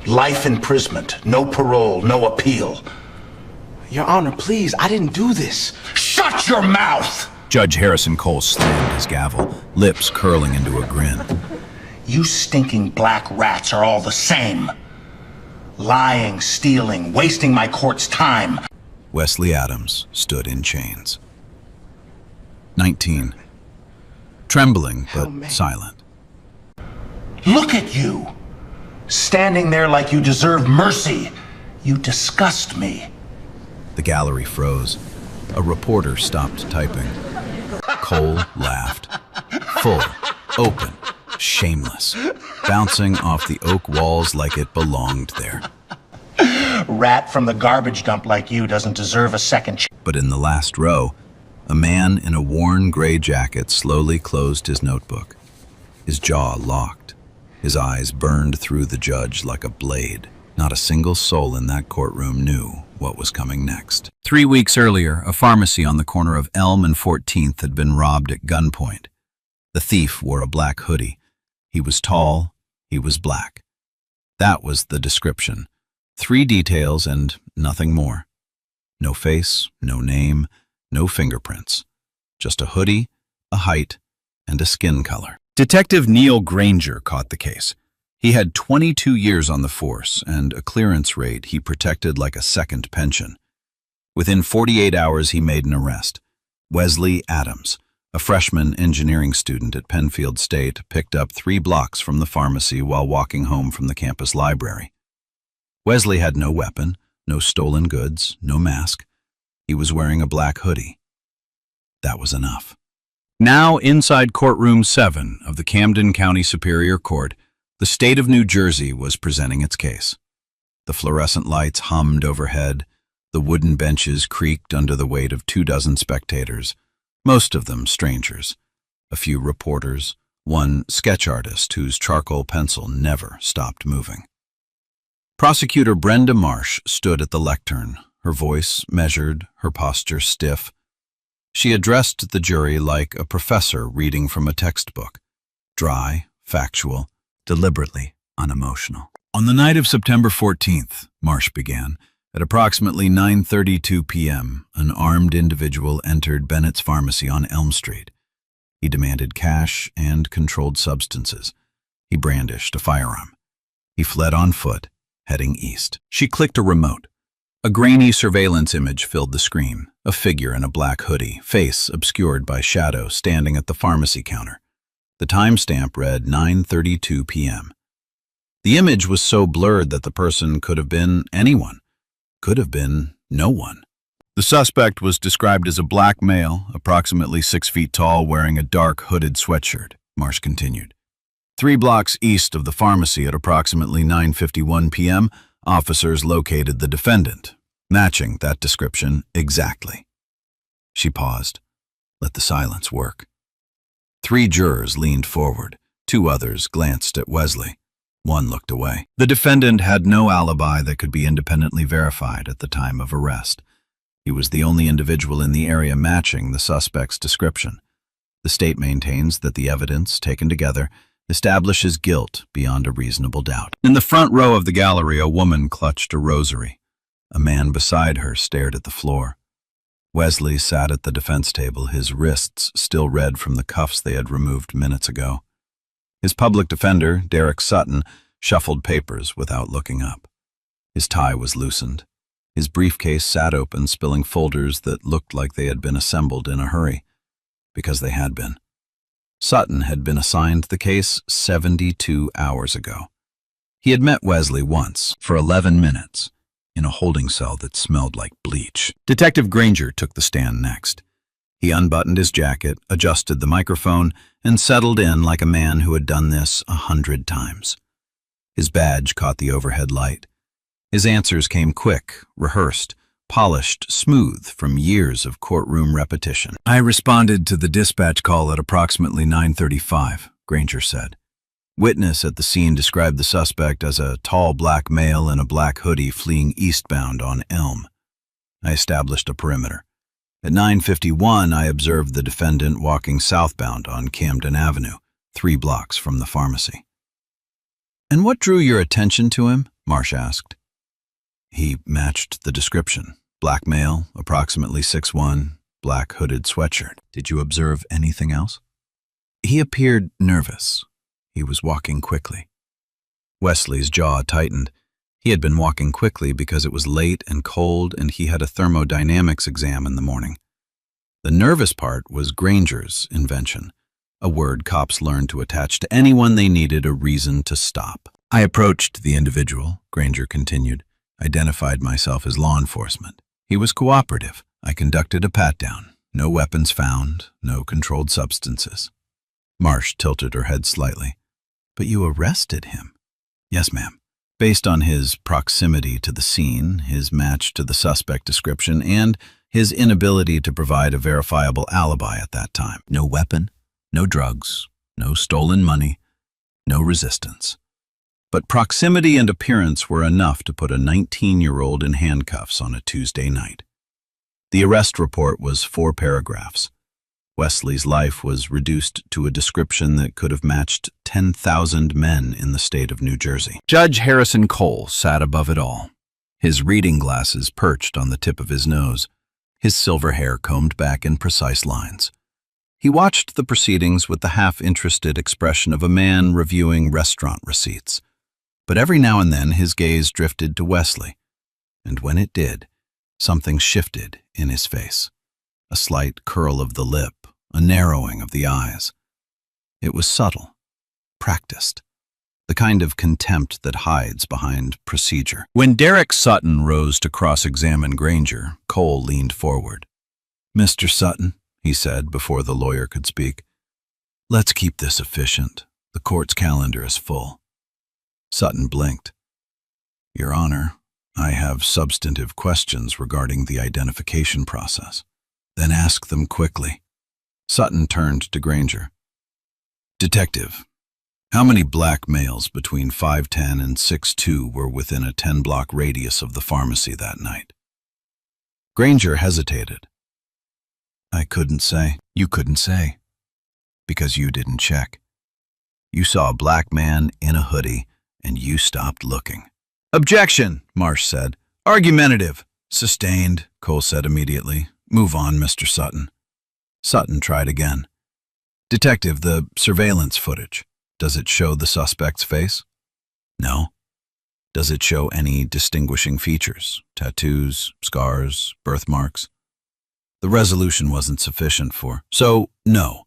Life imprisonment, no parole, no appeal. Your Honor, please, I didn't do this. Shut your mouth! Judge Harrison Cole slammed his gavel, lips curling into a grin. You stinking black rats are all the same. Lying, stealing, wasting my court's time. Wesley Adams stood in chains. 19. Trembling but silent. Look at you! Standing there like you deserve mercy. You disgust me. The gallery froze. A reporter stopped typing. Cole laughed. Full, open, shameless, bouncing off the oak walls like it belonged there. Rat from the garbage dump like you doesn't deserve a second chance. But in the last row, a man in a worn gray jacket slowly closed his notebook. His jaw locked. His eyes burned through the judge like a blade. Not a single soul in that courtroom knew what was coming next. 3 weeks earlier, a pharmacy on the corner of Elm and 14th had been robbed at gunpoint. The thief wore a black hoodie. He was tall, he was black. That was the description. 3 details and nothing more. No face, no name, no fingerprints. Just a hoodie, a height, and a skin color. Detective Neil Granger caught the case. He had 22 years on the force and a clearance rate he protected like a second pension. Within 48 hours, he made an arrest. Wesley Adams, a freshman engineering student at Penfield State, picked up 3 blocks from the pharmacy while walking home from the campus library. Wesley had no weapon, no stolen goods, no mask. He was wearing a black hoodie. That was enough. Now inside courtroom 7 of the Camden County Superior Court, the state of New Jersey was presenting its case. The fluorescent lights hummed overhead. The wooden benches creaked under the weight of 24 spectators, most of them strangers. A few reporters, one sketch artist whose charcoal pencil never stopped moving. Prosecutor Brenda Marsh stood at the lectern, her voice measured, her posture stiff. She addressed the jury like a professor reading from a textbook, dry, factual, deliberately unemotional. On the night of September 14th, Marsh began, at approximately 9:32 p.m., an armed individual entered Bennett's Pharmacy on Elm Street. He demanded cash and controlled substances. He brandished a firearm. He fled on foot, heading east. She clicked a remote. A grainy surveillance image filled the screen, a figure in a black hoodie, face obscured by shadow, standing at the pharmacy counter. The timestamp read 9:32 p.m. The image was so blurred that the person could have been anyone, could have been no one. The suspect was described as a black male, approximately 6 feet tall, wearing a dark hooded sweatshirt, Marsh continued. 3 blocks east of the pharmacy at approximately 9:51 p.m., officers located the defendant, matching that description exactly. She paused, let the silence work. 3 jurors leaned forward. 2 others glanced at Wesley. 1 looked away. The defendant had no alibi that could be independently verified at the time of arrest. He was the only individual in the area matching the suspect's description. The state maintains that the evidence, taken together, establishes guilt beyond a reasonable doubt. In the front row of the gallery, a woman clutched a rosary. A man beside her stared at the floor. Wesley sat at the defense table, his wrists still red from the cuffs they had removed minutes ago. His public defender, Derek Sutton, shuffled papers without looking up. His tie was loosened. His briefcase sat open, spilling folders that looked like they had been assembled in a hurry, because they had been. Sutton had been assigned the case 72 hours ago. He had met Wesley once, for 11 minutes, in a holding cell that smelled like bleach. Detective Granger took the stand next. He unbuttoned his jacket, adjusted the microphone, and settled in like a man who had done this 100 times. His badge caught the overhead light. His answers came quick, rehearsed, polished, smooth from years of courtroom repetition. I responded to the dispatch call at approximately 9:35, Granger said. Witness at the scene described the suspect as a tall black male in a black hoodie fleeing eastbound on Elm. I established a perimeter. At 9:51, I observed the defendant walking southbound on Camden Avenue, 3 blocks from the pharmacy. "And what drew your attention to him?" Marsh asked. He matched the description. Black male, approximately 6'1", black hooded sweatshirt. "Did you observe anything else?" "He appeared nervous. He was walking quickly." Wesley's jaw tightened. He had been walking quickly because it was late and cold and he had a thermodynamics exam in the morning. The nervous part was Granger's invention, a word cops learned to attach to anyone they needed a reason to stop. "I approached the individual," Granger continued, "identified myself as law enforcement. He was cooperative. I conducted a pat-down. No weapons found, no controlled substances." Marsh tilted her head slightly. "But you arrested him?" "Yes, ma'am. Based on his proximity to the scene, his match to the suspect description, and his inability to provide a verifiable alibi at that time. No weapon, no drugs, no stolen money, no resistance. But proximity and appearance were enough to put a 19-year-old in handcuffs on a Tuesday night." The arrest report was 4 paragraphs. Wesley's life was reduced to a description that could have matched 10,000 men in the state of New Jersey. Judge Harrison Cole sat above it all, his reading glasses perched on the tip of his nose, his silver hair combed back in precise lines. He watched the proceedings with the half-interested expression of a man reviewing restaurant receipts. But every now and then his gaze drifted to Wesley, and when it did, something shifted in his face. A slight curl of the lip, a narrowing of the eyes. It was subtle, practiced, the kind of contempt that hides behind procedure. When Derek Sutton rose to cross-examine Granger, Cole leaned forward. "Mr. Sutton," he said before the lawyer could speak, "let's keep this efficient. The court's calendar is full." Sutton blinked. "Your Honor, I have substantive questions regarding the identification process." "Then ask them quickly." Sutton turned to Granger. "Detective, how many black males between 5'10" and 6'2" were within a 10-block radius of the pharmacy that night?" Granger hesitated. "I couldn't say." "You couldn't say because you didn't check. You saw a black man in a hoodie and you stopped looking." "Objection," Marsh said. "Argumentative." "Sustained," Cole said immediately. "Move on, Mr. Sutton." Sutton tried again. "Detective, the surveillance footage, does it show the suspect's face?" "No." "Does it show any distinguishing features? Tattoos, scars, birthmarks?" The resolution wasn't sufficient for. "So, no.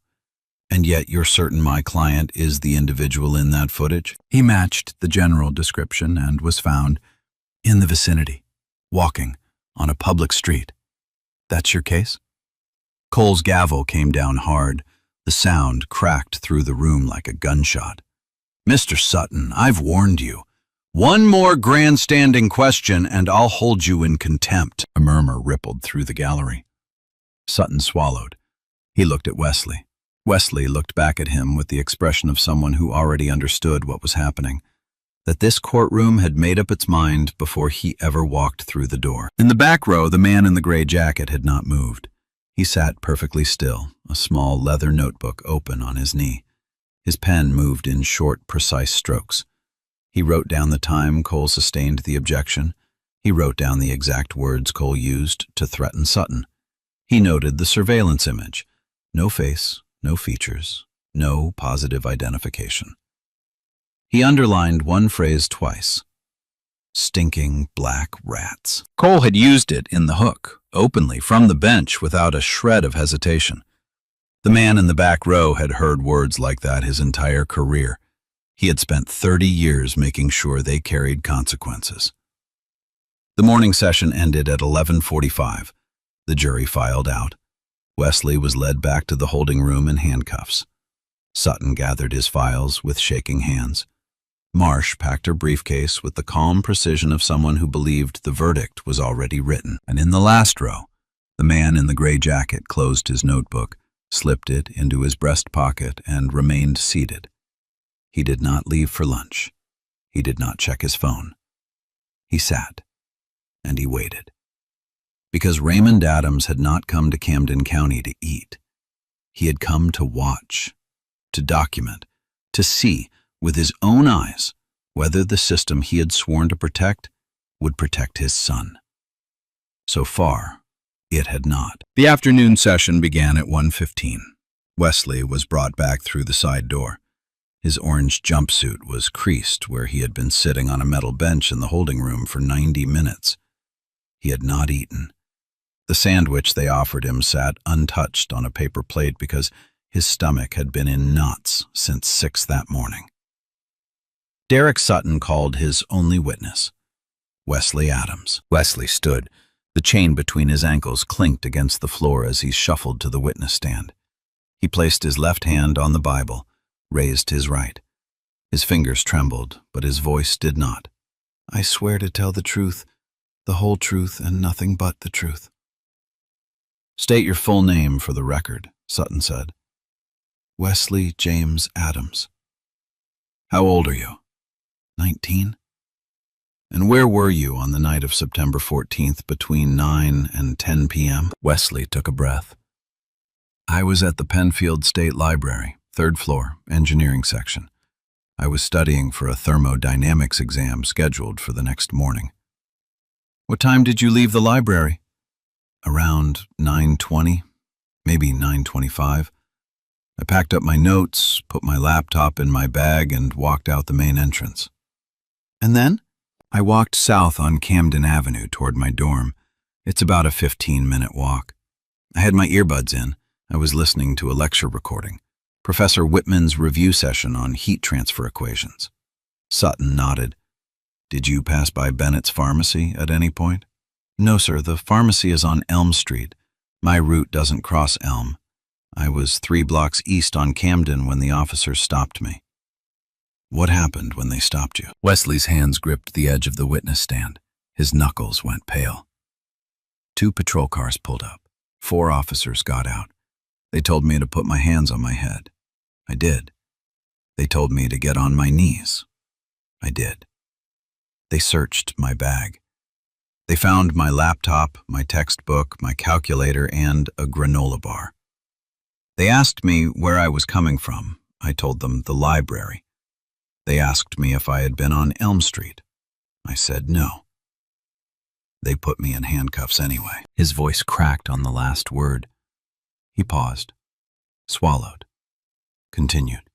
And yet you're certain my client is the individual in that footage?" "He matched the general description and was found in the vicinity, walking on a public street. That's your case?" Cole's gavel came down hard. The sound cracked through the room like a gunshot. "Mr. Sutton, I've warned you. One more grandstanding question and I'll hold you in contempt." A murmur rippled through the gallery. Sutton swallowed. He looked at Wesley. Wesley looked back at him with the expression of someone who already understood what was happening, that this courtroom had made up its mind before he ever walked through the door. In the back row, the man in the gray jacket had not moved. He sat perfectly still, a small leather notebook open on his knee. His pen moved in short, precise strokes. He wrote down the time Cole sustained the objection. He wrote down the exact words Cole used to threaten Sutton. He noted the surveillance image. No face, no features, no positive identification. He underlined one phrase twice. "Stinking black rats." Cole had used it in the hook, openly, from the bench, without a shred of hesitation. The man in the back row had heard words like that his entire career. He had spent 30 years making sure they carried consequences. The morning session ended at 11:45. The jury filed out. Wesley was led back to the holding room in handcuffs. Sutton gathered his files with shaking hands. Marsh packed her briefcase with the calm precision of someone who believed the verdict was already written. And in the last row, the man in the gray jacket closed his notebook, slipped it into his breast pocket, and remained seated. He did not leave for lunch. He did not check his phone. He sat, and he waited. Because Raymond Adams had not come to Camden County to eat. He had come to watch, to document, to see with his own eyes whether the system he had sworn to protect would protect his son. So far, it had not. The afternoon session began at 1:15. Wesley was brought back through the side door. His orange jumpsuit was creased where he had been sitting on a metal bench in the holding room for 90 minutes. He had not eaten. The sandwich they offered him sat untouched on a paper plate because his stomach had been in knots since 6 that morning. Derek Sutton called his only witness, Wesley Adams. Wesley stood. The chain between his ankles clinked against the floor as he shuffled to the witness stand. He placed his left hand on the Bible, raised his right. His fingers trembled, but his voice did not. "I swear to tell the truth, the whole truth, and nothing but the truth." "State your full name for the record," Sutton said. "Wesley James Adams." "How old are you?" 19. "And where were you on the night of September 14th between 9 and 10 p.m.? Wesley took a breath. "I was at the Penfield State Library, 3rd floor, engineering section. I was studying for a thermodynamics exam scheduled for the next morning." "What time did you leave the library?" "Around 9:20, maybe 9:25. I packed up my notes, put my laptop in my bag, and walked out the main entrance." "And then?" "I walked south on Camden Avenue toward my dorm. It's about a 15-minute walk. I had my earbuds in. I was listening to a lecture recording, Professor Whitman's review session on heat transfer equations." Sutton nodded. "Did you pass by Bennett's Pharmacy at any point?" "No, sir. The pharmacy is on Elm Street. My route doesn't cross Elm. I was 3 blocks east on Camden when the officers stopped me." "What happened when they stopped you?" Wesley's hands gripped the edge of the witness stand. His knuckles went pale. 2 patrol cars pulled up. 4 officers got out. They told me to put my hands on my head. I did. They told me to get on my knees. I did. They searched my bag. They found my laptop, my textbook, my calculator, and a granola bar. They asked me where I was coming from. I told them the library. They asked me if I had been on Elm Street. I said no. They put me in handcuffs anyway. His voice cracked on the last word. He paused, swallowed, continued.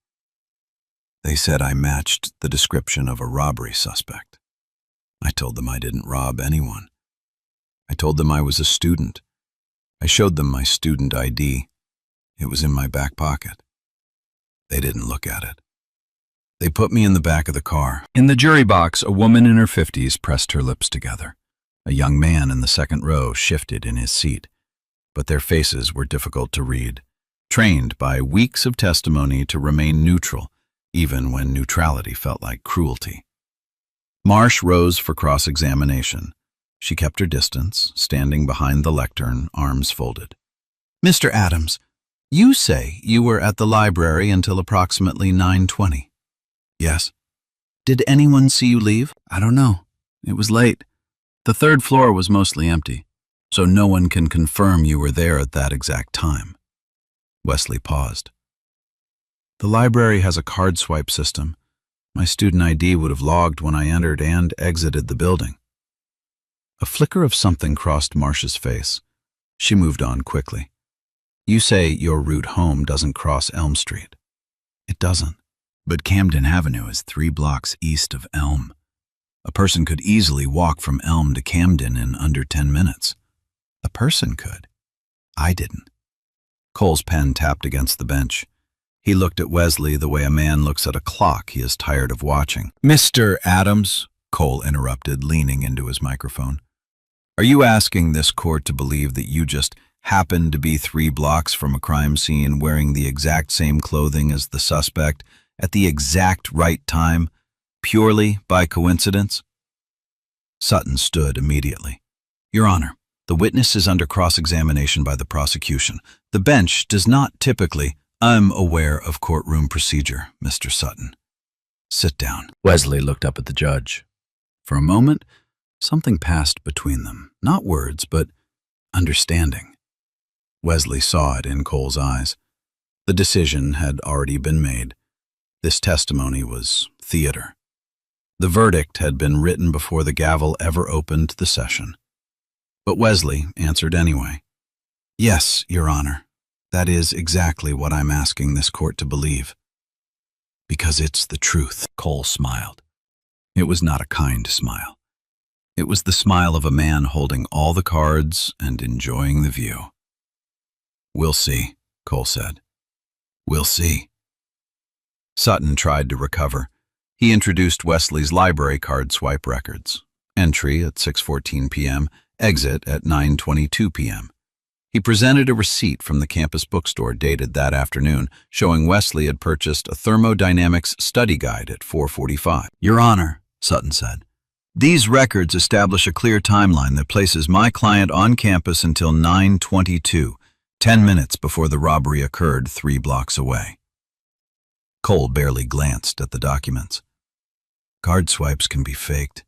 They said I matched the description of a robbery suspect. I told them I didn't rob anyone. I told them I was a student. I showed them my student ID. It was in my back pocket. They didn't look at it. They put me in the back of the car. In the jury box, a woman in her 50s pressed her lips together. A young man in the second row shifted in his seat, but their faces were difficult to read, trained by weeks of testimony to remain neutral, even when neutrality felt like cruelty. Marsh rose for cross-examination. She kept her distance, standing behind the lectern, arms folded. "Mr. Adams, you say you were at the library until approximately 9:20. "Yes." "Did anyone see you leave?" "I don't know. It was late. The 3rd floor was mostly empty, so no one can confirm you were there at that exact time." Wesley paused. "The library has a card swipe system. My student ID would have logged when I entered and exited the building." A flicker of something crossed Marsh's face. She moved on quickly. "You say your route home doesn't cross Elm Street." "It doesn't. But Camden Avenue is 3 blocks east of Elm. A person could easily walk from Elm to Camden in under 10 minutes. A person could. I didn't." Cole's pen tapped against the bench. He looked at Wesley the way a man looks at a clock he is tired of watching. "Mr. Adams," Cole interrupted, leaning into his microphone, "are you asking this court to believe that you just happened to be 3 blocks from a crime scene wearing the exact same clothing as the suspect at the exact right time, purely by coincidence?" Sutton stood immediately. "Your Honor, the witness is under cross-examination by the prosecution. The bench does not typically—" "I'm aware of courtroom procedure, Mr. Sutton. Sit down." Wesley looked up at the judge. For a moment, something passed between them. Not words, but understanding. Wesley saw it in Cole's eyes. The decision had already been made. This testimony was theater. The verdict had been written before the gavel ever opened the session. But Wesley answered anyway. "Yes, Your Honor, that is exactly what I'm asking this court to believe. Because it's the truth." Cole smiled. It was not a kind smile. It was the smile of a man holding all the cards and enjoying the view. "We'll see," Cole said. "We'll see." Sutton tried to recover. He introduced Wesley's library card swipe records. Entry at 6:14 p.m., exit at 9:22 p.m. He presented a receipt from the campus bookstore dated that afternoon, showing Wesley had purchased a thermodynamics study guide at 4:45. "Your Honor," Sutton said, "these records establish a clear timeline that places my client on campus until 9:22, 10 minutes before the robbery occurred 3 blocks away." Cole barely glanced at the documents. Card swipes can be faked.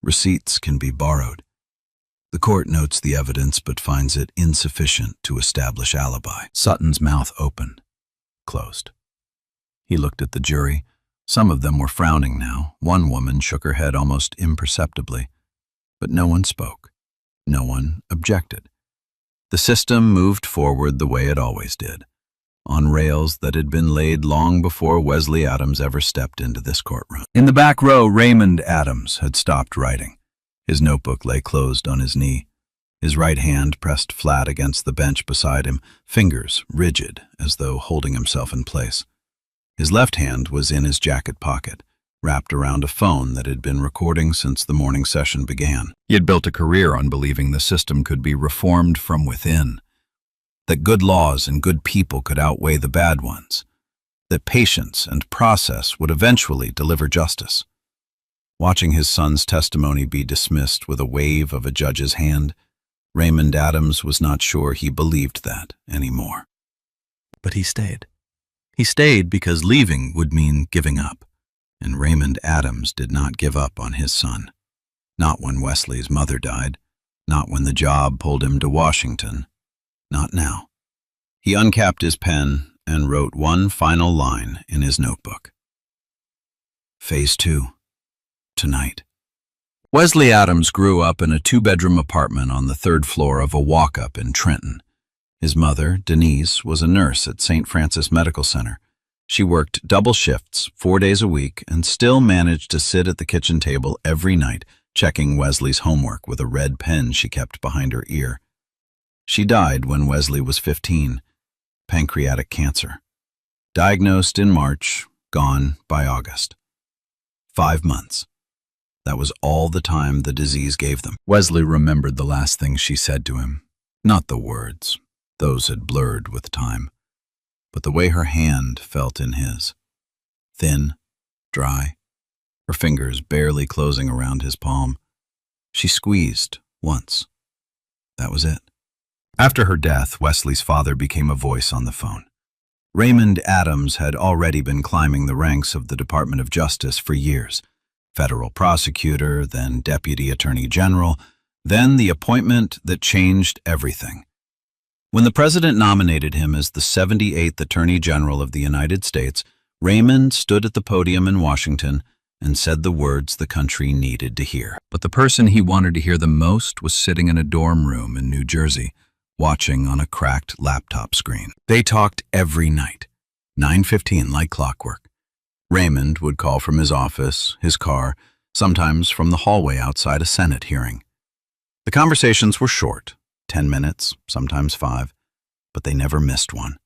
Receipts can be borrowed. The court notes the evidence but finds it insufficient to establish alibi. Sutton's mouth opened, closed. He looked at the jury. Some of them were frowning now. One woman shook her head almost imperceptibly. But no one spoke. No one objected. The system moved forward the way it always did, on rails that had been laid long before Wesley Adams ever stepped into this courtroom. In the back row, Raymond Adams had stopped writing. His notebook lay closed on his knee, his right hand pressed flat against the bench beside him, fingers rigid as though holding himself in place. His left hand was in his jacket pocket, wrapped around a phone that had been recording since the morning session began. He had built a career on believing the system could be reformed from within, that good laws and good people could outweigh the bad ones, that patience and process would eventually deliver justice. Watching his son's testimony be dismissed with a wave of a judge's hand, Raymond Adams was not sure he believed that anymore. But he stayed. He stayed because leaving would mean giving up, and Raymond Adams did not give up on his son. Not when Wesley's mother died, not when the job pulled him to Washington, not now. He uncapped his pen and wrote one final line in his notebook. Phase 2. Tonight. Wesley Adams grew up in a 2-bedroom apartment on the 3rd floor of a walk-up in Trenton. His mother, Denise, was a nurse at St. Francis Medical Center. She worked double shifts 4 days a week and still managed to sit at the kitchen table every night, checking Wesley's homework with a red pen she kept behind her ear. She died when Wesley was 15, pancreatic cancer. Diagnosed in March, gone by August. 5 months. That was all the time the disease gave them. Wesley remembered the last thing she said to him. Not the words. Those had blurred with time. But the way her hand felt in his. Thin, dry, her fingers barely closing around his palm. She squeezed once. That was it. After her death, Wesley's father became a voice on the phone. Raymond Adams had already been climbing the ranks of the Department of Justice for years. Federal prosecutor, then deputy attorney general, then the appointment that changed everything. When the president nominated him as the 78th Attorney General of the United States, Raymond stood at the podium in Washington and said the words the country needed to hear. But the person he wanted to hear the most was sitting in a dorm room in New Jersey, watching on a cracked laptop screen. They talked every night, 9:15 like clockwork. Raymond would call from his office, his car, sometimes from the hallway outside a Senate hearing. The conversations were short, 10 minutes, sometimes 5, but they never missed one.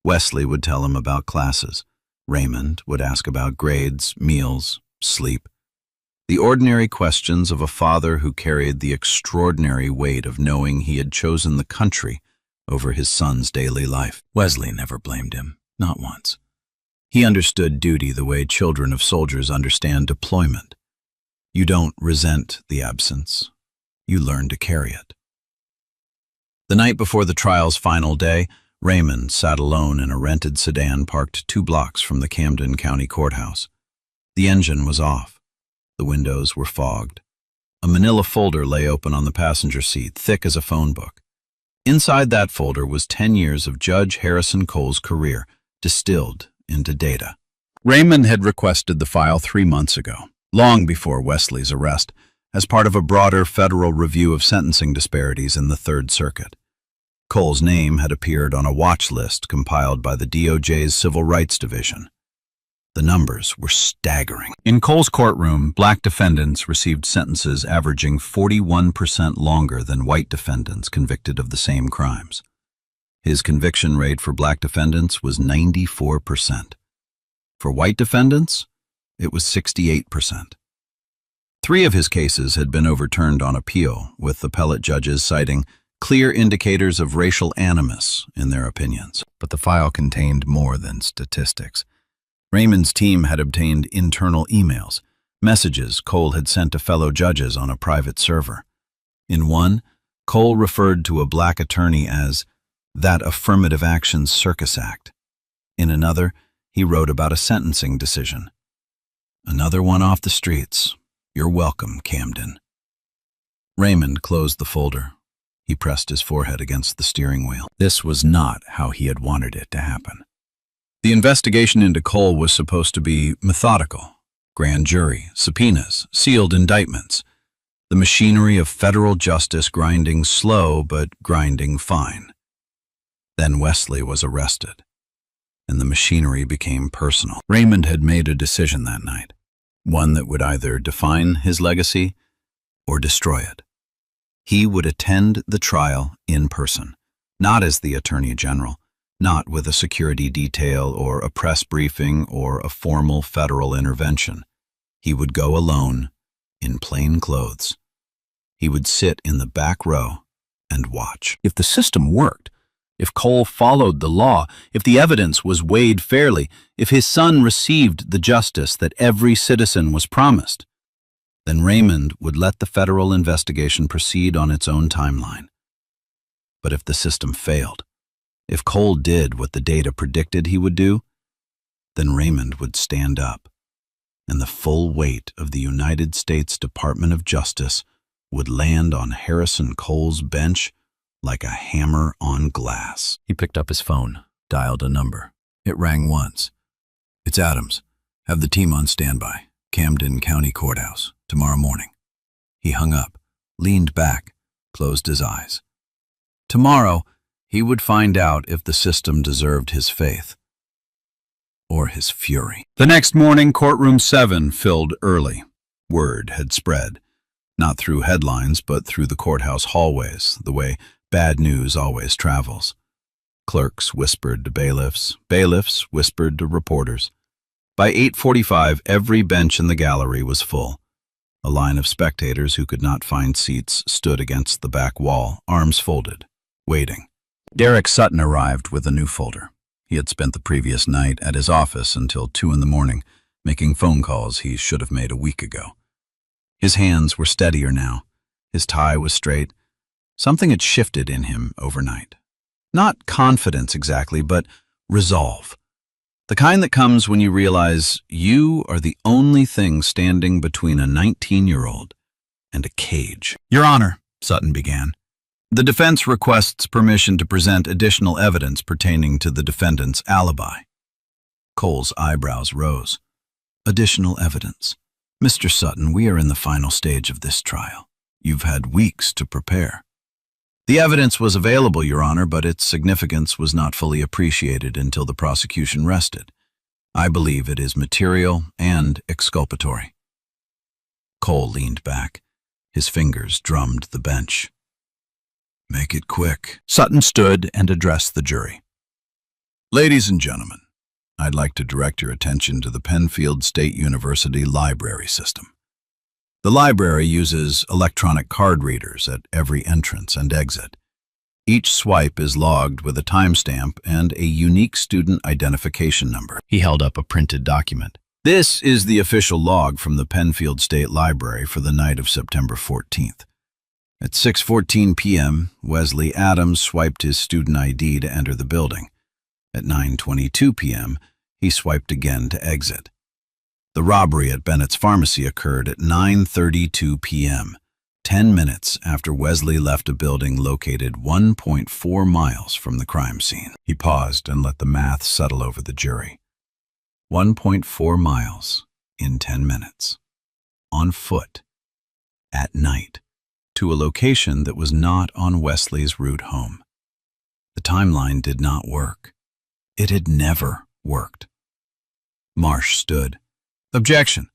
Wesley would tell him about classes. Raymond would ask about grades, meals, sleep. The ordinary questions of a father who carried the extraordinary weight of knowing he had chosen the country over his son's daily life. Wesley never blamed him, not once. He understood duty the way children of soldiers understand deployment. You don't resent the absence. You learn to carry it. The night before the trial's final day, Raymond sat alone in a rented sedan parked 2 blocks from the Camden County Courthouse. The engine was off. The windows were fogged. A manila folder lay open on the passenger seat, thick as a phone book. Inside that folder was 10 years of Judge Harrison Cole's career, distilled into data. Raymond had requested the file 3 months ago. long before Wesley's arrest, as part of a broader federal review of sentencing disparities in the Third Circuit. Cole's name had appeared on a watch list compiled by the DOJ's Civil Rights Division. The numbers were staggering. In Cole's courtroom, black defendants received sentences averaging 41% longer than white defendants convicted of the same crimes. His conviction rate for black defendants was 94%. For white defendants, it was 68%. 3 of his cases had been overturned on appeal, with appellate judges citing clear indicators of racial animus in their opinions. But the file contained more than statistics. Raymond's team had obtained internal emails, messages Cole had sent to fellow judges on a private server. In one, Cole referred to a black attorney as that affirmative action circus act. In another, he wrote about a sentencing decision. Another one off the streets. You're welcome, Camden. Raymond closed the folder. He pressed his forehead against the steering wheel. This was not how he had wanted it to happen. The investigation into Cole was supposed to be methodical. Grand jury, subpoenas, sealed indictments. The machinery of federal justice grinding slow but grinding fine. Then Wesley was arrested, and the machinery became personal. Raymond had made a decision that night, one that would either define his legacy or destroy it. He would attend the trial in person, not as the Attorney General, not with a security detail or a press briefing or a formal federal intervention. He would go alone, in plain clothes. He would sit in the back row and watch. If the system worked, if Cole followed the law, if the evidence was weighed fairly, if his son received the justice that every citizen was promised, then Raymond would let the federal investigation proceed on its own timeline. But if the system failed, if Cole did what the data predicted he would do, then Raymond would stand up, and the full weight of the United States Department of Justice would land on Harrison Cole's bench like a hammer on glass. He picked up his phone, dialed a number. It rang once. It's Adams. Have the team on standby. Camden County Courthouse, tomorrow morning. He hung up, leaned back, closed his eyes. Tomorrow, he would find out if the system deserved his faith or his fury. The next morning, courtroom 7 filled early. Word had spread, not through headlines, but through the courthouse hallways, the way bad news always travels. Clerks whispered to bailiffs, bailiffs whispered to reporters. By 8:45, every bench in the gallery was full. A line of spectators who could not find seats stood against the back wall, arms folded, waiting. Derek Sutton arrived with a new folder. He had spent the previous night at his office until 2 in the morning, making phone calls he should have made a week ago. His hands were steadier now. His tie was straight. Something had shifted in him overnight. Not confidence exactly, but resolve. The kind that comes when you realize you are the only thing standing between a 19-year-old and a cage. Your Honor, Sutton began, the defense requests permission to present additional evidence pertaining to the defendant's alibi. Cole's eyebrows rose. Additional evidence. Mr. Sutton, we are in the final stage of this trial. You've had weeks to prepare. The evidence was available, Your Honor, but its significance was not fully appreciated until the prosecution rested. I believe it is material and exculpatory. Cole leaned back. His fingers drummed the bench. Make it quick. Sutton stood and addressed the jury. Ladies and gentlemen, I'd like to direct your attention to the Penfield State University library system. The library uses electronic card readers at every entrance and exit. Each swipe is logged with a timestamp and a unique student identification number. He held up a printed document. This is the official log from the Penfield State Library for the night of September 14th. At 6:14 p.m., Wesley Adams swiped his student ID to enter the building. At 9:22 p.m., he swiped again to exit. The robbery at Bennett's Pharmacy occurred at 9:32 p.m., 10 minutes after Wesley left a building located 1.4 miles from the crime scene. He paused and let the math settle over the jury. 1.4 miles in 10 minutes. on foot, at night, to a location that was not on Wesley's route home. The timeline did not work. It had never worked. Marsh stood. Objection.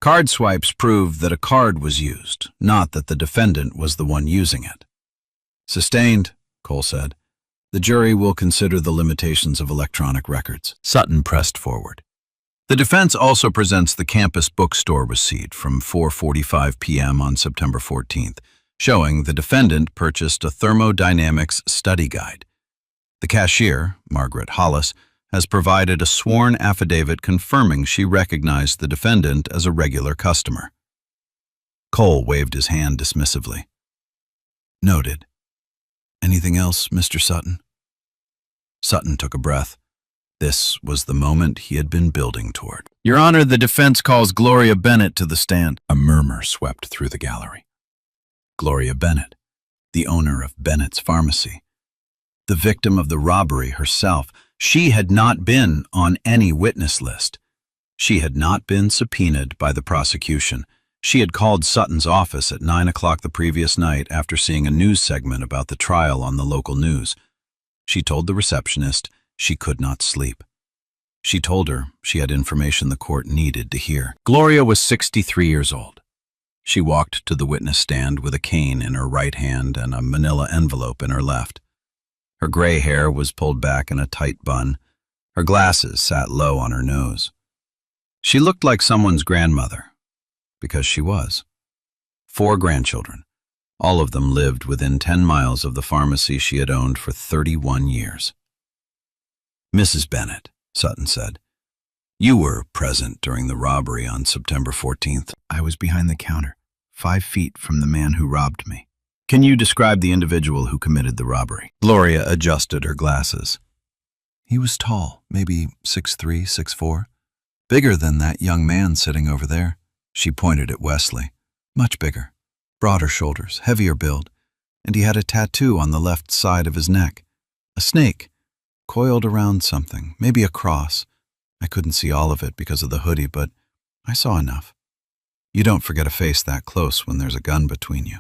Card swipes proved that a card was used, not that the defendant was the one using it. Sustained, Cole said. The jury will consider the limitations of electronic records. Sutton pressed forward. The defense also presents the campus bookstore receipt from 4:45 p.m. on September 14th, showing the defendant purchased a thermodynamics study guide. The cashier, Margaret Hollis, has provided a sworn affidavit confirming she recognized the defendant as a regular customer. Cole waved his hand dismissively. Noted. Anything else, Mr. Sutton? Sutton took a breath. This was the moment he had been building toward. Your Honor, the defense calls Gloria Bennett to the stand. A murmur swept through the gallery. Gloria Bennett, the owner of Bennett's Pharmacy. The victim of the robbery herself. She had not been on any witness list. She had not been subpoenaed by the prosecution. She had called Sutton's office at 9 o'clock the previous night after seeing a news segment about the trial on the local news. She told the receptionist she could not sleep. She told her she had information the court needed to hear. Gloria was 63 years old. She walked to the witness stand with a cane in her right hand and a manila envelope in her left. Her gray hair was pulled back in a tight bun. Her glasses sat low on her nose. She looked like someone's grandmother, because she was. 4 grandchildren. All of them lived within 10 miles of the pharmacy she had owned for 31 years. Mrs. Bennett, Sutton said, you were present during the robbery on September 14th. I was behind the counter, 5 feet from the man who robbed me. Can you describe the individual who committed the robbery? Gloria adjusted her glasses. He was tall, maybe 6'3", 6'4", bigger than that young man sitting over there. She pointed at Wesley. Much bigger, broader shoulders, heavier build, and he had a tattoo on the left side of his neck. A snake, coiled around something, maybe a cross. I couldn't see all of it because of the hoodie, but I saw enough. You don't forget a face that close when there's a gun between you.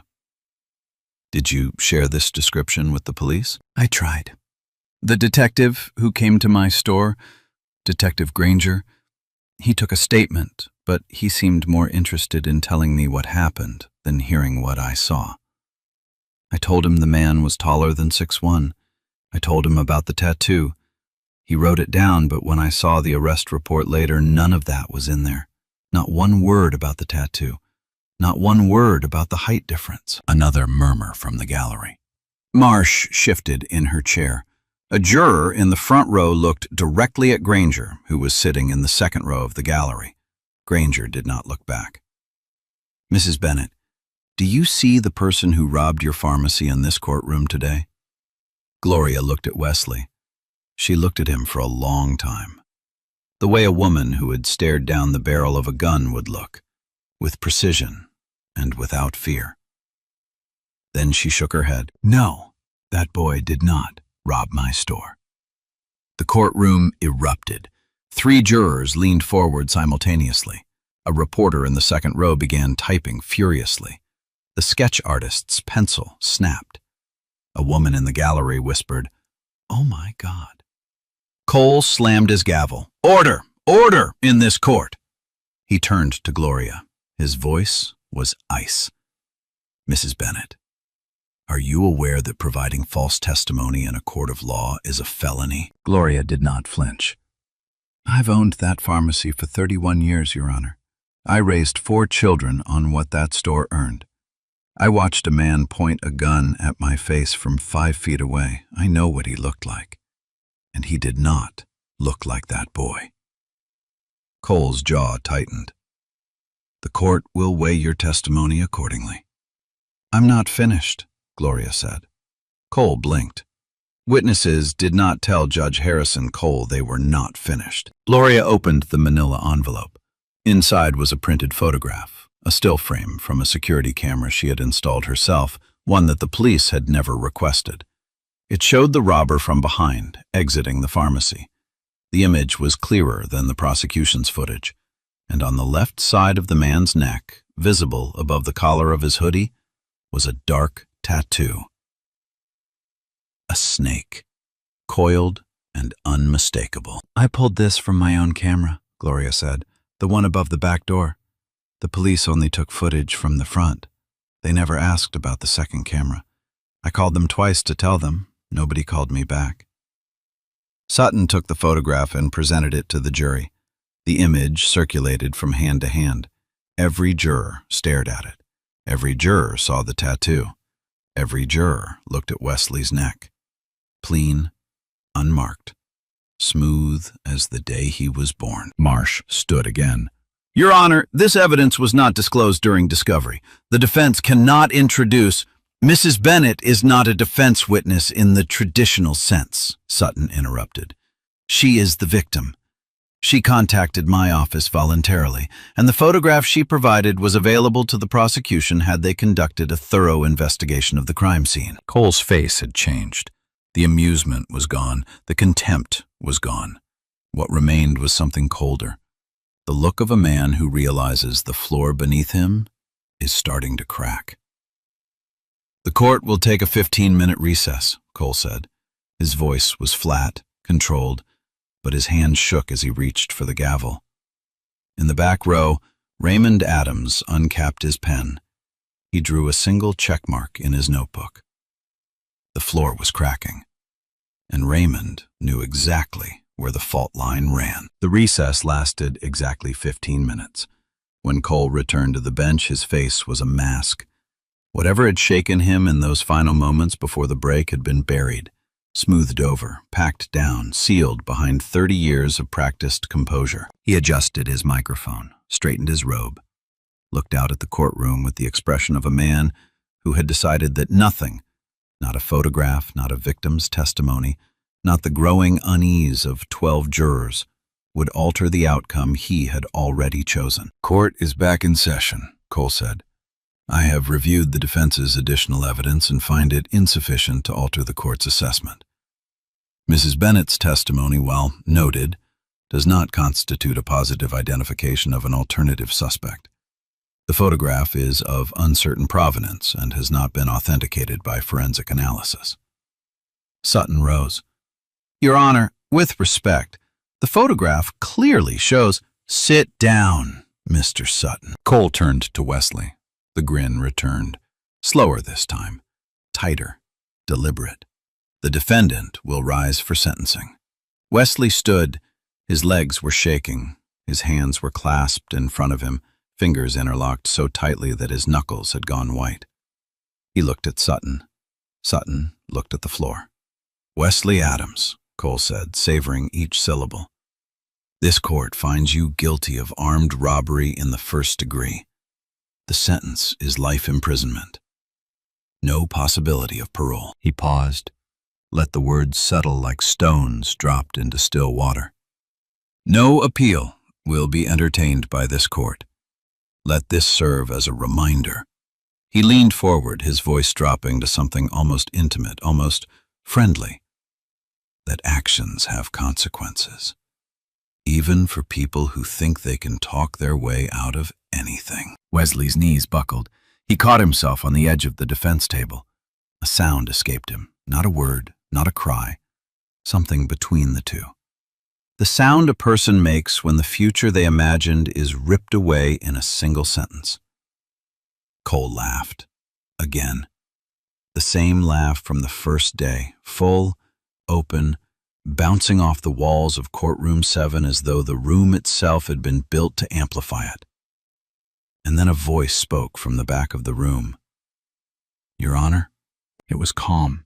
Did you share this description with the police? I tried. The detective who came to my store, Detective Granger, he took a statement, but he seemed more interested in telling me what happened than hearing what I saw. I told him the man was taller than 6'1". I told him about the tattoo. He wrote it down, but when I saw the arrest report later, none of that was in there. Not one word about the tattoo. Not one word about the height difference. Another murmur from the gallery. Marsh shifted in her chair. A juror in the front row looked directly at Granger, who was sitting in the second row of the gallery. Granger did not look back. Mrs. Bennett, do you see the person who robbed your pharmacy in this courtroom today? Gloria looked at Wesley. She looked at him for a long time. The way a woman who had stared down the barrel of a gun would look, with precision and without fear. Then she shook her head. No, that boy did not rob my store. The courtroom erupted. 3 jurors leaned forward simultaneously. A reporter in the second row began typing furiously. The sketch artist's pencil snapped. A woman in the gallery whispered, "Oh my God." Cole slammed his gavel. "Order! Order in this court!" He turned to Gloria. His voice was ice. "Mrs. Bennett, are you aware that providing false testimony in a court of law is a felony?" Gloria did not flinch. "I've owned that pharmacy for 31 years, Your Honor. I raised 4 children on what that store earned. I watched a man point a gun at my face from 5 feet away. I know what he looked like. And he did not look like that boy." Cole's jaw tightened. "The court will weigh your testimony accordingly." "I'm not finished," Gloria said. Cole blinked. Witnesses did not tell Judge Harrison Cole they were not finished. Gloria opened the manila envelope. Inside was a printed photograph, a still frame from a security camera she had installed herself, one that the police had never requested. It showed the robber from behind, exiting the pharmacy. The image was clearer than the prosecution's footage, and on the left side of the man's neck, visible above the collar of his hoodie, was a dark tattoo. A snake, coiled and unmistakable. "I pulled this from my own camera," Gloria said. "The one above the back door. The police only took footage from the front. They never asked about the second camera. I called them twice to tell them. Nobody called me back." Sutton took the photograph and presented it to the jury. The image circulated from hand to hand. Every juror stared at it. Every juror saw the tattoo. Every juror looked at Wesley's neck. Clean, unmarked, smooth as the day he was born. Marsh stood again. "Your Honor, this evidence was not disclosed during discovery. The defense cannot introduce—" "Mrs. Bennett is not a defense witness in the traditional sense," Sutton interrupted. "She is the victim. She contacted my office voluntarily, and the photograph she provided was available to the prosecution had they conducted a thorough investigation of the crime scene." Cole's face had changed. The amusement was gone. The contempt was gone. What remained was something colder. The look of a man who realizes the floor beneath him is starting to crack. "The court will take a 15-minute recess," Cole said. His voice was flat, controlled, but his hand shook as he reached for the gavel. In the back row, Raymond Adams uncapped his pen. He drew a single check mark in his notebook. The floor was cracking, and Raymond knew exactly where the fault line ran. The recess lasted exactly 15 minutes. When Cole returned to the bench, his face was a mask. Whatever had shaken him in those final moments before the break had been buried, smoothed over, packed down, sealed behind 30 years of practiced composure. He adjusted his microphone, straightened his robe, looked out at the courtroom with the expression of a man who had decided that nothing, not a photograph, not a victim's testimony, not the growing unease of 12 jurors, would alter the outcome he had already chosen. "Court is back in session," Cole said. "I have reviewed the defense's additional evidence and find it insufficient to alter the court's assessment. Mrs. Bennett's testimony, while noted, does not constitute a positive identification of an alternative suspect. The photograph is of uncertain provenance and has not been authenticated by forensic analysis." Sutton rose. "Your Honor, with respect, the photograph clearly shows—" "Sit down, Mr. Sutton." Cole turned to Wesley. The grin returned, slower this time, tighter, deliberate. "The defendant will rise for sentencing." Wesley stood. His legs were shaking. His hands were clasped in front of him, fingers interlocked so tightly that his knuckles had gone white. He looked at Sutton. Sutton looked at the floor. "Wesley Adams," Cole said, savoring each syllable. "This court finds you guilty of armed robbery in the first degree. The sentence is life imprisonment. No possibility of parole." He paused, let the words settle like stones dropped into still water. "No appeal will be entertained by this court. Let this serve as a reminder." He leaned forward, his voice dropping to something almost intimate, almost friendly, "that actions have consequences, even for people who think they can talk their way out of anything." Wesley's knees buckled. He caught himself on the edge of the defense table. A sound escaped him, not a word, not a cry, something between the two. The sound a person makes when the future they imagined is ripped away in a single sentence. Cole laughed. Again. The same laugh from the first day, full, open, bouncing off the walls of courtroom 7 as though the room itself had been built to amplify it. And then a voice spoke from the back of the room. "Your Honor." It was calm,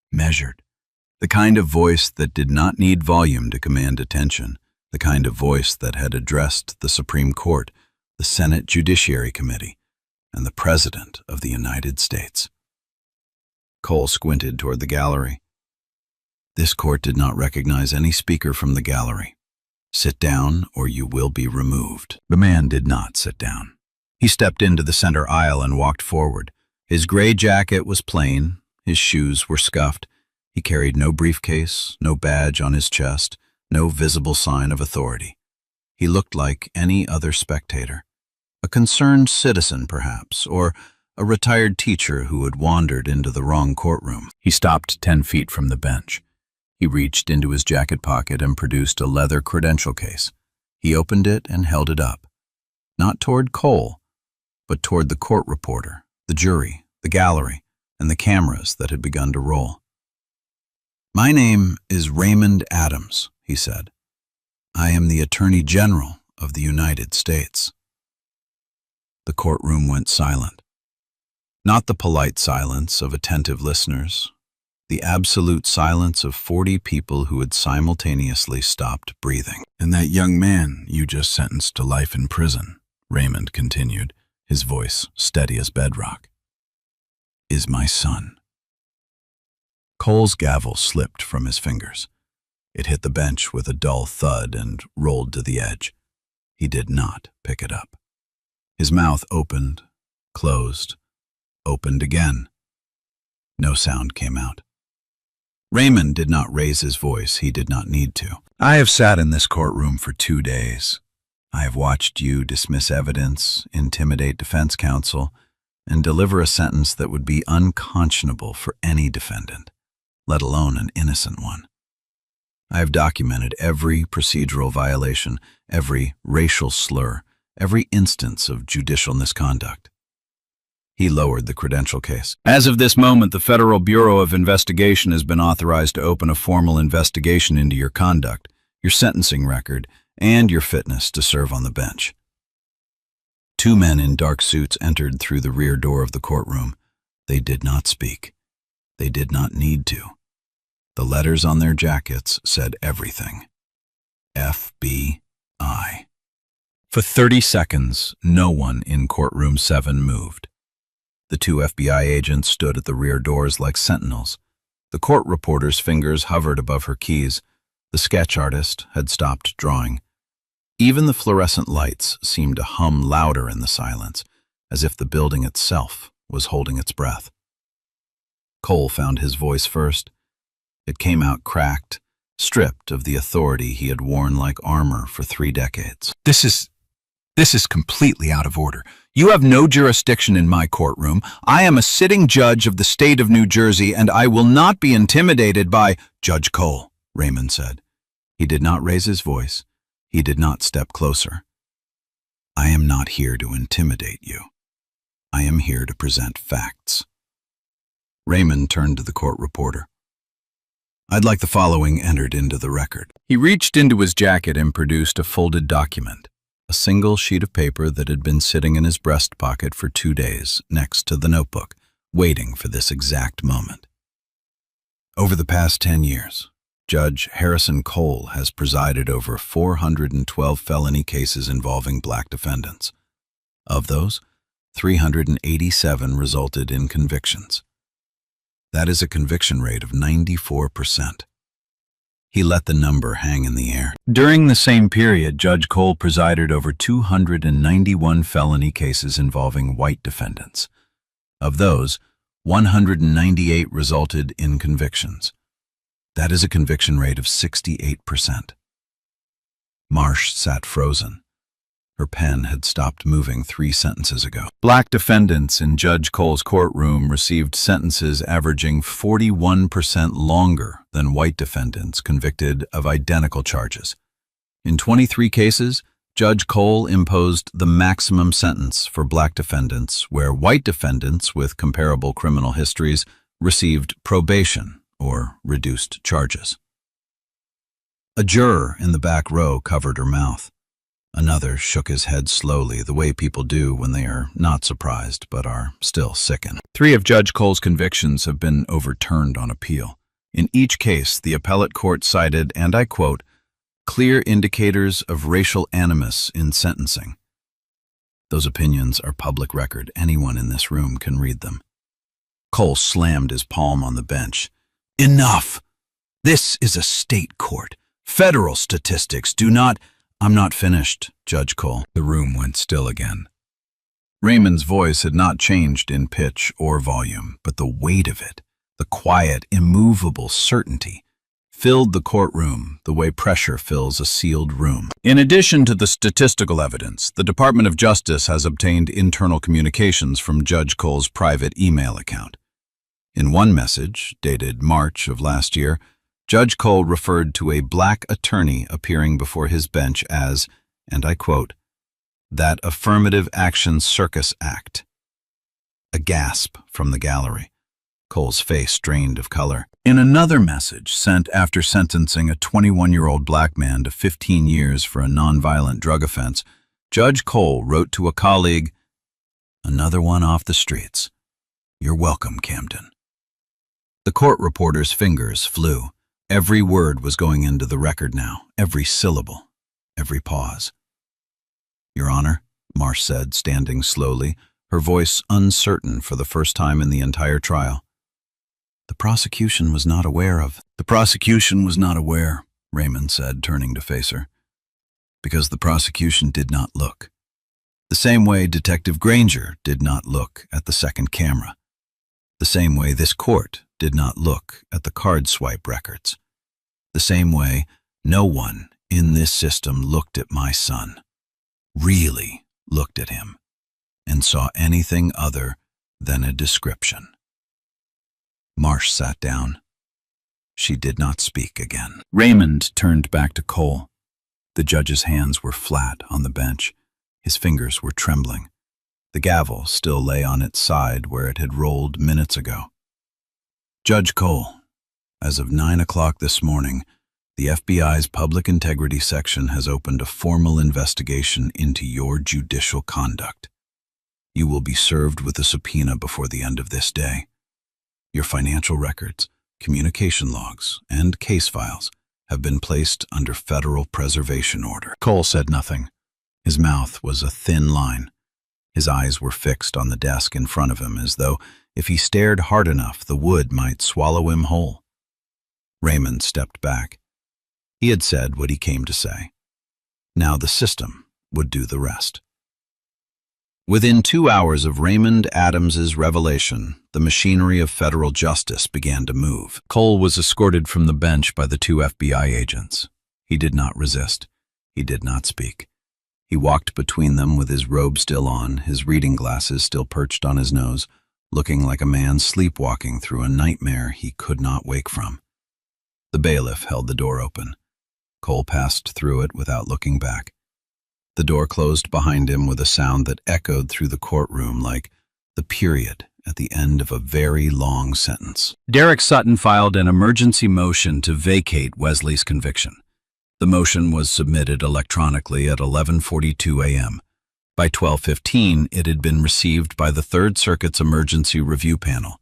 measured, the kind of voice that did not need volume to command attention, the kind of voice that had addressed the Supreme Court, the Senate Judiciary Committee, and the President of the United States. Cole squinted toward the gallery. This court did not recognize any speaker from the gallery. "Sit down or you will be removed." The man did not sit down. He stepped into the center aisle and walked forward. His gray jacket was plain, his shoes were scuffed. He carried no briefcase, no badge on his chest, no visible sign of authority. He looked like any other spectator, A concerned citizen, perhaps, or a retired teacher who had wandered into the wrong courtroom. He stopped 10 feet from the bench. He reached into his jacket pocket and produced a leather credential case. He opened it and held it up, not toward Cole, but toward the court reporter, the jury, the gallery, and the cameras that had begun to roll. "My name is Raymond Adams," he said. "I am the Attorney General of the United States." The courtroom went silent. Not the polite silence of attentive listeners, the absolute silence of 40 people who had simultaneously stopped breathing. "And that young man you just sentenced to life in prison," Raymond continued, his voice steady as bedrock, "is my son." Cole's gavel slipped from his fingers. It hit the bench with a dull thud and rolled to the edge. He did not pick it up. His mouth opened, closed, opened again. No sound came out. Raymond did not raise his voice. He did not need to. "I have sat in this courtroom for 2 days. I have watched you dismiss evidence, intimidate defense counsel, and deliver a sentence that would be unconscionable for any defendant, let alone an innocent one. I have documented every procedural violation, every racial slur, every instance of judicial misconduct." He lowered the credential case. "As of this moment, the Federal Bureau of Investigation has been authorized to open a formal investigation into your conduct, your sentencing record, and your fitness to serve on the bench." 2 men in dark suits entered through the rear door of the courtroom. They did not speak. They did not need to. The letters on their jackets said everything. FBI. For 30 seconds, no one in courtroom 7 moved. The 2 FBI agents stood at the rear doors like sentinels. The court reporter's fingers hovered above her keys. The sketch artist had stopped drawing. Even the fluorescent lights seemed to hum louder in the silence, as if the building itself was holding its breath. Cole found his voice first. It came out cracked, stripped of the authority he had worn like armor for 3 decades. This is completely out of order. You have no jurisdiction in my courtroom. I am a sitting judge of the state of New Jersey, and I will not be intimidated by—" "Judge Cole," Raymond said. He did not raise his voice. He did not step closer. "I am not here to intimidate you. I am here to present facts." Raymond turned to the court reporter. "I'd like the following entered into the record." He reached into his jacket and produced a folded document, a single sheet of paper that had been sitting in his breast pocket for 2 days next to the notebook, waiting for this exact moment. "Over the past 10 years, Judge Harrison Cole has presided over 412 felony cases involving black defendants. Of those, 387 resulted in convictions. That is a conviction rate of 94%. He let the number hang in the air. During the same period, Judge Cole presided over 291 felony cases involving white defendants. Of those, 198 resulted in convictions. That is a conviction rate of 68%. Marsh sat frozen. Her pen had stopped moving 3 sentences ago. Black defendants in Judge Cole's courtroom received sentences averaging 41% longer than white defendants convicted of identical charges. In 23 cases, Judge Cole imposed the maximum sentence for black defendants, where white defendants with comparable criminal histories received probation or reduced charges. A juror in the back row covered her mouth. Another shook his head slowly, the way people do when they are not surprised but are still sickened. 3 of Judge Cole's convictions have been overturned on appeal. In each case, the appellate court cited, and I quote, "clear indicators of racial animus in sentencing." Those opinions are public record. Anyone in this room can read them. Cole slammed his palm on the bench. "Enough! This is a state court. Federal statistics do not—" "I'm not finished, Judge Cole." The room went still again. Raymond's voice had not changed in pitch or volume, but the weight of it, the quiet, immovable certainty, filled the courtroom the way pressure fills a sealed room. In addition to the statistical evidence, the Department of Justice has obtained internal communications from Judge Cole's private email account. In one message, dated March of last year, Judge Cole referred to a black attorney appearing before his bench as, and I quote, "that affirmative action circus act." A gasp from the gallery. Cole's face drained of color. In another message sent after sentencing a 21-year-old black man to 15 years for a nonviolent drug offense, Judge Cole wrote to a colleague, "Another one off the streets. You're welcome, Camden." The court reporter's fingers flew. Every word was going into the record now, every syllable, every pause. "Your Honor," Marsh said, standing slowly, her voice uncertain for the first time in the entire trial. The prosecution was not aware, Raymond said, turning to face her. Because the prosecution did not look. The same way Detective Granger did not look at the second camera. The same way this court did not look at the card swipe records. The same way no one in this system looked at my son, really looked at him, and saw anything other than a description. Marsh sat down. She did not speak again. Raymond turned back to Cole. The judge's hands were flat on the bench. His fingers were trembling. The gavel still lay on its side where it had rolled minutes ago. "Judge Cole, as of 9 o'clock this morning, the FBI's Public Integrity Section has opened a formal investigation into your judicial conduct. You will be served with a subpoena before the end of this day. Your financial records, communication logs, and case files have been placed under federal preservation order." Cole said nothing. His mouth was a thin line. His eyes were fixed on the desk in front of him as though if he stared hard enough, the wood might swallow him whole. Raymond stepped back. He had said what he came to say. Now the system would do the rest. Within 2 hours of Raymond Adams's revelation, the machinery of federal justice began to move. Cole was escorted from the bench by the 2 FBI agents. He did not resist. He did not speak. He walked between them with his robe still on, his reading glasses still perched on his nose, looking like a man sleepwalking through a nightmare he could not wake from. The bailiff held the door open. Cole passed through it without looking back. The door closed behind him with a sound that echoed through the courtroom like the period at the end of a very long sentence. Derek Sutton filed an emergency motion to vacate Wesley's conviction. The motion was submitted electronically at 11:42 a.m. By 12:15, it had been received by the Third Circuit's Emergency Review Panel.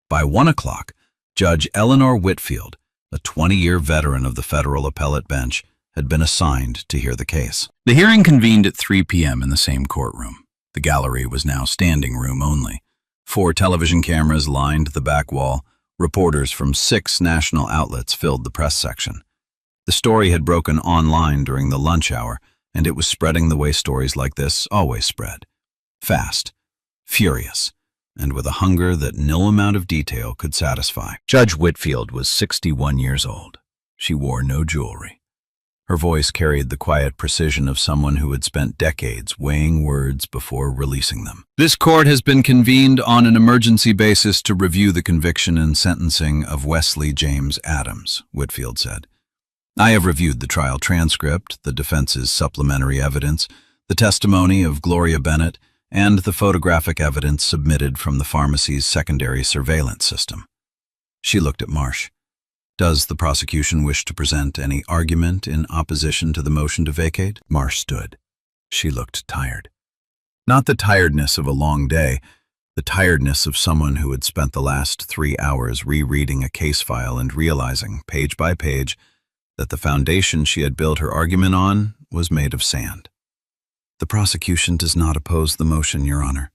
By 1 o'clock, Judge Eleanor Whitfield, a 20-year veteran of the federal appellate bench, had been assigned to hear the case. The hearing convened at 3 p.m. in the same courtroom. The gallery was now standing room only. 4 television cameras lined the back wall. Reporters from 6 national outlets filled the press section. The story had broken online during the lunch hour, and it was spreading the way stories like this always spread. Fast, furious, and with a hunger that no amount of detail could satisfy. Judge Whitfield was 61 years old. She wore no jewelry. Her voice carried the quiet precision of someone who had spent decades weighing words before releasing them. "This court has been convened on an emergency basis to review the conviction and sentencing of Wesley James Adams," Whitfield said. "I have reviewed the trial transcript, the defense's supplementary evidence, the testimony of Gloria Bennett, and the photographic evidence submitted from the pharmacy's secondary surveillance system." She looked at Marsh. "Does the prosecution wish to present any argument in opposition to the motion to vacate?" Marsh stood. She looked tired. Not the tiredness of a long day, the tiredness of someone who had spent the last 3 hours rereading a case file and realizing, page by page, that the foundation she had built her argument on was made of sand. "The prosecution does not oppose the motion, Your Honor."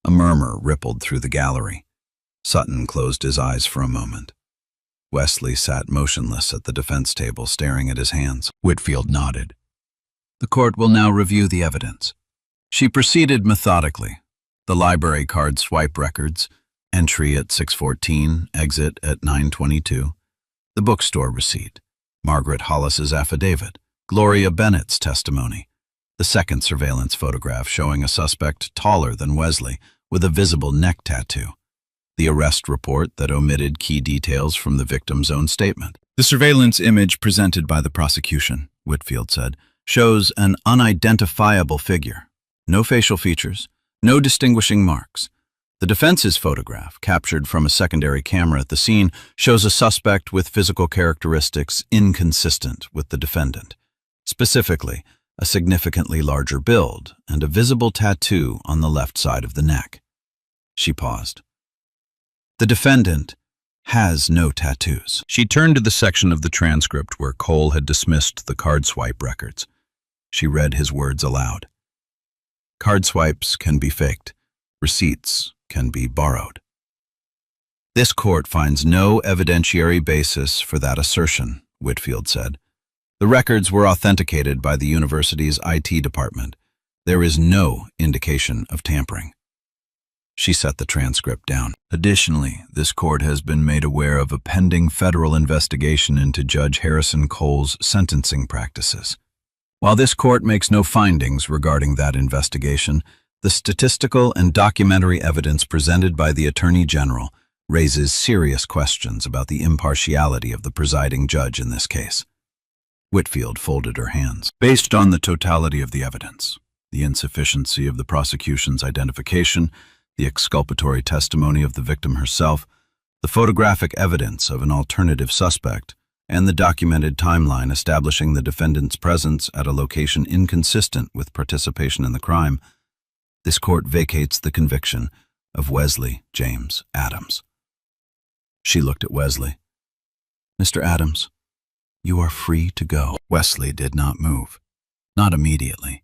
A murmur rippled through the gallery. Sutton closed his eyes for a moment. Wesley sat motionless at the defense table, staring at his hands. Whitfield nodded. "The court will now review the evidence." She proceeded methodically. The library card swipe records, entry at 6:14, exit at 9:22. The bookstore receipt, Margaret Hollis's affidavit, Gloria Bennett's testimony, the second surveillance photograph showing a suspect taller than Wesley with a visible neck tattoo, the arrest report that omitted key details from the victim's own statement. The surveillance image presented by the prosecution, Whitfield said, shows an unidentifiable figure. No facial features, no distinguishing marks. The defense's photograph, captured from a secondary camera at the scene, shows a suspect with physical characteristics inconsistent with the defendant. Specifically, a significantly larger build and a visible tattoo on the left side of the neck. She paused. The defendant has no tattoos. She turned to the section of the transcript where Cole had dismissed the card swipe records. She read his words aloud. Card swipes can be faked. Receipts can be borrowed. This court finds no evidentiary basis for that assertion, Whitfield said. The records were authenticated by the university's IT department. There is no indication of tampering. She set the transcript down. Additionally, this court has been made aware of a pending federal investigation into Judge Harrison Cole's sentencing practices. While this court makes no findings regarding that investigation, the statistical and documentary evidence presented by the Attorney General raises serious questions about the impartiality of the presiding judge in this case. Whitfield folded her hands. Based on the totality of the evidence, the insufficiency of the prosecution's identification, the exculpatory testimony of the victim herself, the photographic evidence of an alternative suspect, and the documented timeline establishing the defendant's presence at a location inconsistent with participation in the crime, this court vacates the conviction of Wesley James Adams. She looked at Wesley. Mr. Adams, you are free to go. Wesley did not move. Not immediately.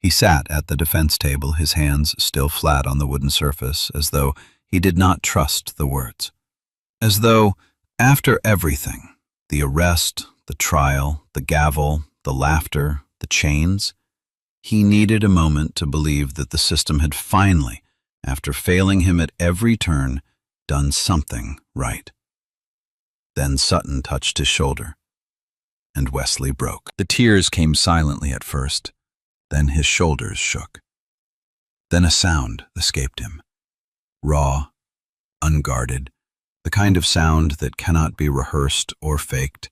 He sat at the defense table, his hands still flat on the wooden surface, as though he did not trust the words. As though, after everything, the arrest, the trial, the gavel, the laughter, the chains, he needed a moment to believe that the system had finally, after failing him at every turn, done something right. Then Sutton touched his shoulder, and Wesley broke. The tears came silently at first. Then his shoulders shook. Then a sound escaped him. Raw, unguarded, the kind of sound that cannot be rehearsed or faked.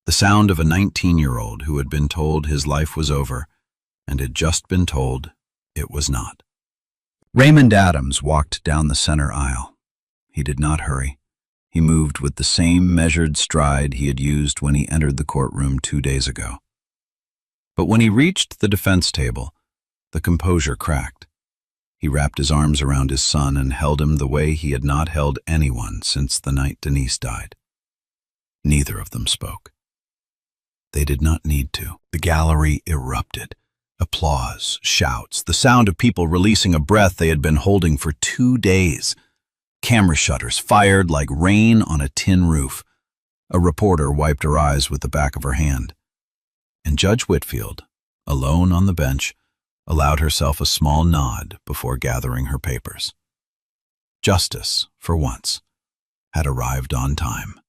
The sound of a 19-year-old who had been told his life was over and had just been told it was not. Raymond Adams walked down the center aisle. He did not hurry. He moved with the same measured stride he had used when he entered the courtroom 2 days ago. But when he reached the defense table, the composure cracked. He wrapped his arms around his son and held him the way he had not held anyone since the night Denise died. Neither of them spoke. They did not need to. The gallery erupted. Applause, shouts, the sound of people releasing a breath they had been holding for 2 days. Camera shutters fired like rain on a tin roof. A reporter wiped her eyes with the back of her hand. And Judge Whitfield, alone on the bench, allowed herself a small nod before gathering her papers. Justice, for once, had arrived on time.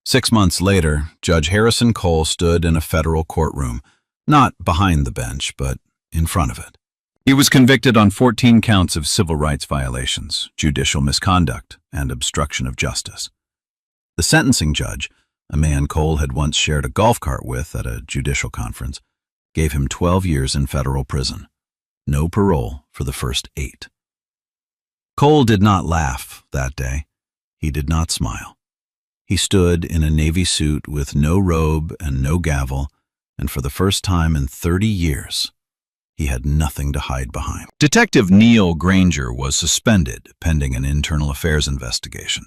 6 months later, Judge Harrison Cole stood in a federal courtroom, not behind the bench, but in front of it. He was convicted on 14 counts of civil rights violations, judicial misconduct, and obstruction of justice. The sentencing judge, a man Cole had once shared a golf cart with at a judicial conference, gave him 12 years in federal prison. No parole for the first 8. Cole did not laugh that day. He did not smile. He stood in a navy suit with no robe and no gavel, and for the first time in 30 years, he had nothing to hide behind. Detective Neil Granger was suspended pending an internal affairs investigation.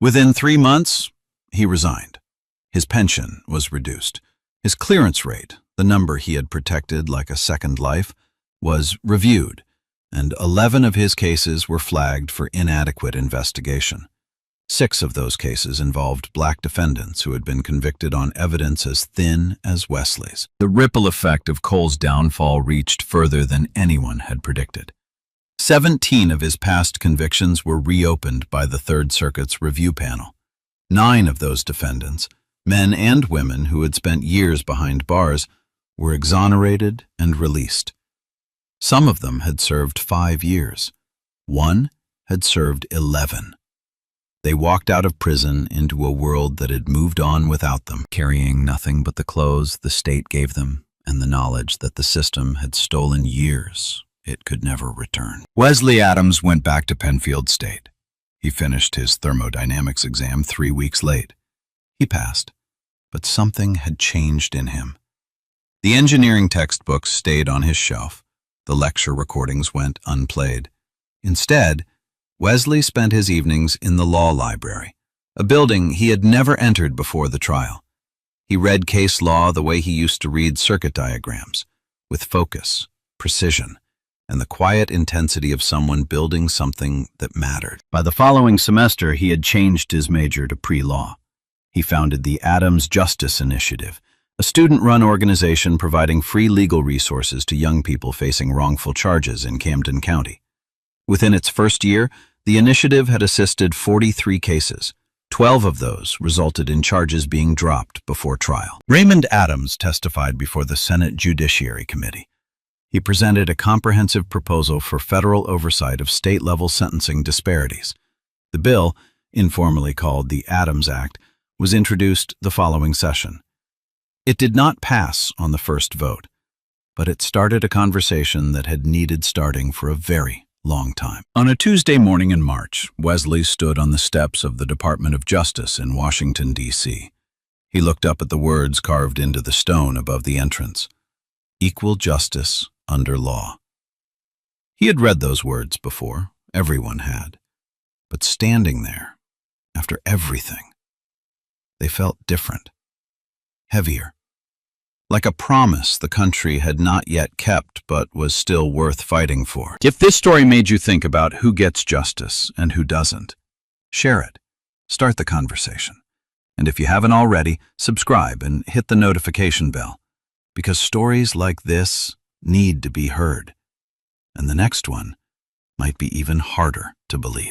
Within 3 months, he resigned. His pension was reduced. His clearance rate, the number he had protected like a second life, was reviewed, and 11 of his cases were flagged for inadequate investigation. 6 of those cases involved black defendants who had been convicted on evidence as thin as Wesley's. The ripple effect of Cole's downfall reached further than anyone had predicted. 17 of his past convictions were reopened by the Third Circuit's review panel. 9 of those defendants, men and women who had spent years behind bars, were exonerated and released. Some of them had served 5 years. One had served 11. They walked out of prison into a world that had moved on without them, carrying nothing but the clothes the state gave them and the knowledge that the system had stolen years it could never return. Wesley Adams went back to Penfield State. He finished his thermodynamics exam 3 weeks late. He passed, but something had changed in him. The engineering textbooks stayed on his shelf. The lecture recordings went unplayed. Instead, Wesley spent his evenings in the law library, a building he had never entered before the trial. He read case law the way he used to read circuit diagrams, with focus, precision, and the quiet intensity of someone building something that mattered. By the following semester, he had changed his major to pre-law. He founded the Adams Justice Initiative, a student-run organization providing free legal resources to young people facing wrongful charges in Camden County. Within its first year, the initiative had assisted 43 cases. 12 of those resulted in charges being dropped before trial. Raymond Adams testified before the Senate Judiciary Committee. He presented a comprehensive proposal for federal oversight of state-level sentencing disparities. The bill, informally called the Adams Act, was introduced the following session. It did not pass on the first vote, but it started a conversation that had needed starting for a very long time. On a Tuesday morning in March, Wesley stood on the steps of the Department of Justice in Washington, D.C. He looked up at the words carved into the stone above the entrance. Equal justice under law. He had read those words before, everyone had. But standing there, after everything, they felt different, heavier. Like a promise the country had not yet kept but was still worth fighting for. If this story made you think about who gets justice and who doesn't, share it. Start the conversation. And if you haven't already, subscribe and hit the notification bell, because stories like this need to be heard. And the next one might be even harder to believe.